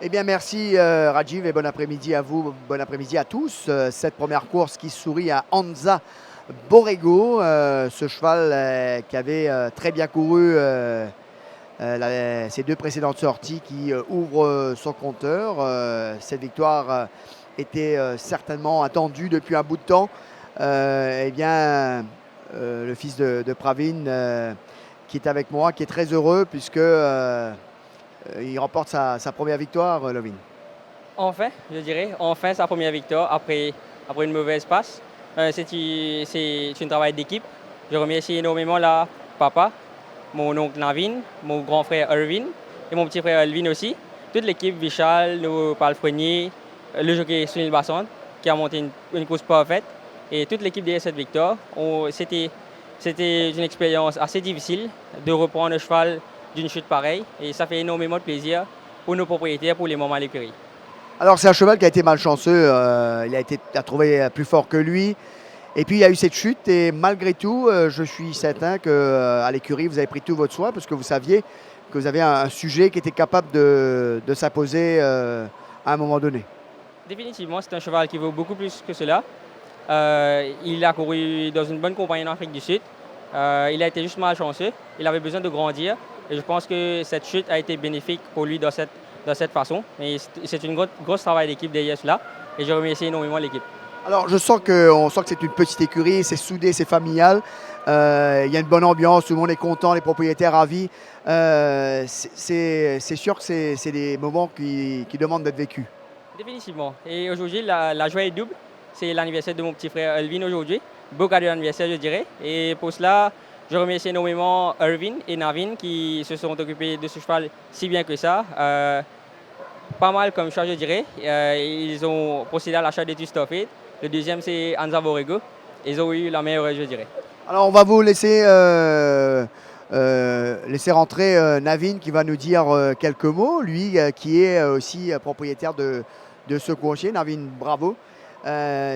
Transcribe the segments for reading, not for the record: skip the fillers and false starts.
Eh bien, merci Rajiv et bon après-midi à vous, bon après-midi à tous. Cette première course qui sourit à Anza Borrego, ce cheval qui avait très bien couru ses deux précédentes sorties qui ouvrent son compteur. Cette victoire était certainement attendue depuis un bout de temps. Eh bien, le fils de Pravin qui est avec moi, qui est très heureux puisque il remporte sa première victoire, Lovin. Enfin, je dirais, enfin sa première victoire après une mauvaise passe. C'est un travail d'équipe. Je remercie énormément la papa, mon oncle Navin, mon grand frère Irvin et mon petit frère Alvin aussi. Toute l'équipe, Vishal, nos palefreniers, le jockey Sunil Basant qui a monté une course parfaite et toute l'équipe derrière cette victoire. C'était une expérience assez difficile de reprendre un cheval d'une chute pareille et ça fait énormément de plaisir pour nos propriétaires pour les moments à l'écurie. Alors, c'est un cheval qui a été malchanceux. Il a trouvé plus fort que lui. Et puis, il y a eu cette chute. Et malgré tout, je suis certain qu'à l'écurie, vous avez pris tout votre soin parce que vous saviez que vous avez un sujet qui était capable de s'imposer à un moment donné. Définitivement, c'est un cheval qui vaut beaucoup plus que cela. Il a couru dans une bonne compagnie en Afrique du Sud. Il a été juste malchanceux. Il avait besoin de grandir. Et je pense que cette chute a été bénéfique pour lui dans cette façon. Mais c'est une grosse travail d'équipe derrière cela. Et je remercie énormément l'équipe. Alors, on sent que c'est une petite écurie, c'est soudé, c'est familial. Il y a une bonne ambiance, tout le monde est content, les propriétaires ravis. C'est sûr que c'est des moments qui demandent d'être vécus. Définitivement. Et aujourd'hui, la joie est double. C'est l'anniversaire de mon petit frère Elvin aujourd'hui. Beau cadeau d'anniversaire, je dirais. Et pour cela, je remercie énormément Irvin et Navin qui se sont occupés de ce cheval si bien que ça. Pas mal comme choix, je dirais. Ils ont procédé à l'achat des two Stoffed. Le deuxième, c'est Anza Borrego. Ils ont eu la meilleure, je dirais. Alors, on va vous laisser rentrer Navin qui va nous dire quelques mots. Lui qui est aussi propriétaire de ce coursier. Navin, bravo.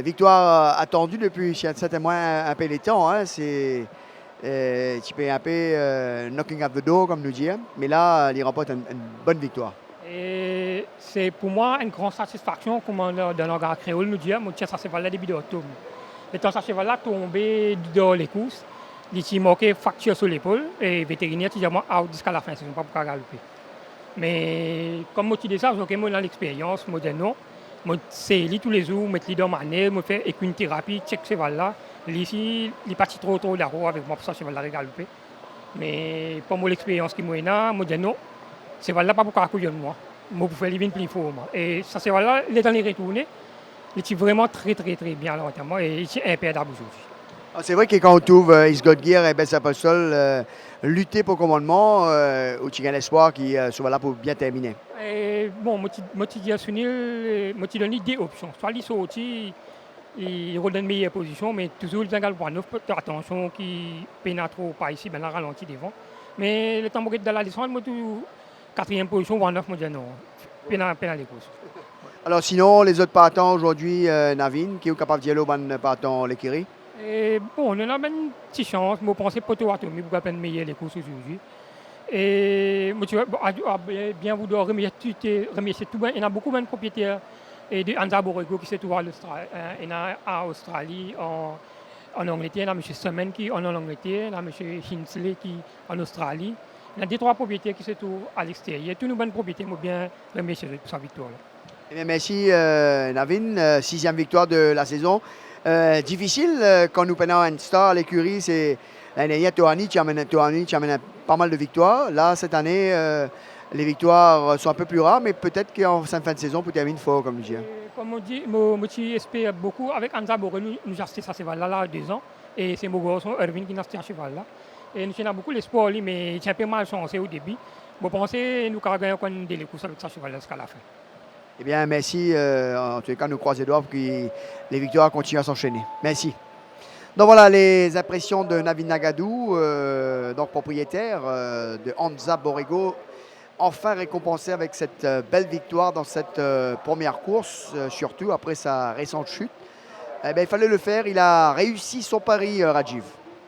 Victoire attendue depuis certainement un peu de temps. Hein. C'est tu peux un peu knocking at the door, comme nous dire. Mais là, il remporte une bonne victoire. Et c'est pour moi une grande satisfaction, comme dans langage créole nous dit, moi tiens ça cheval là début d'octobre. Et quand ça cheval là tombé dans les courses, il s'est marqué fracture sur l'épaule et le vétérinaire dit moi out jusqu'à la fin, c'est pas pour galoper. Mais comme moi tu dis ça, j'ai moi dans l'expérience, moi dis non, moi c'est tous les jours, mettre lui dans ma nez, moi faire une thérapie, check cheval là, ici il parti trop là-haut avec moi pour ça cheval là galoper. Mais pour moi l'expérience qui moi là, moi dis non. C'est là pas pour couillon moi. Moi pour faire les plus fort. Et ça c'est là les derniers retournés. Il est vraiment très bien à l'entraînement et il est imperdable aujourd'hui. C'est vrai que quand on trouve Is God Gear et Bess Apostol lutter pour le commandement, où tu as l'espoir qui soit là pour bien terminer. Et bon, moi je dis à Sunil, moi je donne des options. Soit il sortit, il redonne une meilleure position, mais toujours il a pour neuf attention qui peine trop pas ici, ben là ralenti devant. Mais le temps que dans la descente, moi tout quatrième position, voire 9, moi je dis non. Peine les courses. Alors sinon, les autres partants aujourd'hui, Navin, qui est capable de dire au bon partant l'écurie. Et bon, on a une petite chance. Je pense que Poto Atomi pour peine meilleur les courses aujourd'hui. Et moi, tu vois, bien vouloir remercier tout. Il y a beaucoup de propriétaires et de Anza Borrego qui se trouvent en Australie, en Angleterre. Il y a M. Semen qui est en Angleterre, il y a M. Hinsley qui est en Australie. Il y a 2-3 propriétaires qui se trouvent à l'extérieur. Tous nos bonnes propriétaires, moi bien remercier pour sa victoire. Eh bien, merci Navin, 6e victoire de la saison. Difficile quand nous prenons une star à l'écurie, c'est l'année dernière, Tohani, tu amènes pas mal de victoires. Là, cette année, les victoires sont un peu plus rares, mais peut-être qu'en fin de saison, pour terminer fort, comme je dis. Comme on dit, moi j'espère beaucoup. Avec Anza Borrego, nous achetons ce cheval-là 2 ans. Et c'est mon garçon, Irvin, qui nous a acheté ce cheval-là. Et nous avons beaucoup l'espoir, mais il a un peu mal chancé au début. Je pense que nous avons gagné des courses avec ce cheval-là jusqu'à la fin. Eh bien, merci. En tous les cas, nous croisons les doigts pour que les victoires continuent à s'enchaîner. Merci. Donc voilà les impressions de Navin Nagadou, donc propriétaire de Anza Borrego, enfin récompensé avec cette belle victoire dans cette première course, surtout après sa récente chute. Eh bien, il fallait le faire. Il a réussi son pari, Rajiv.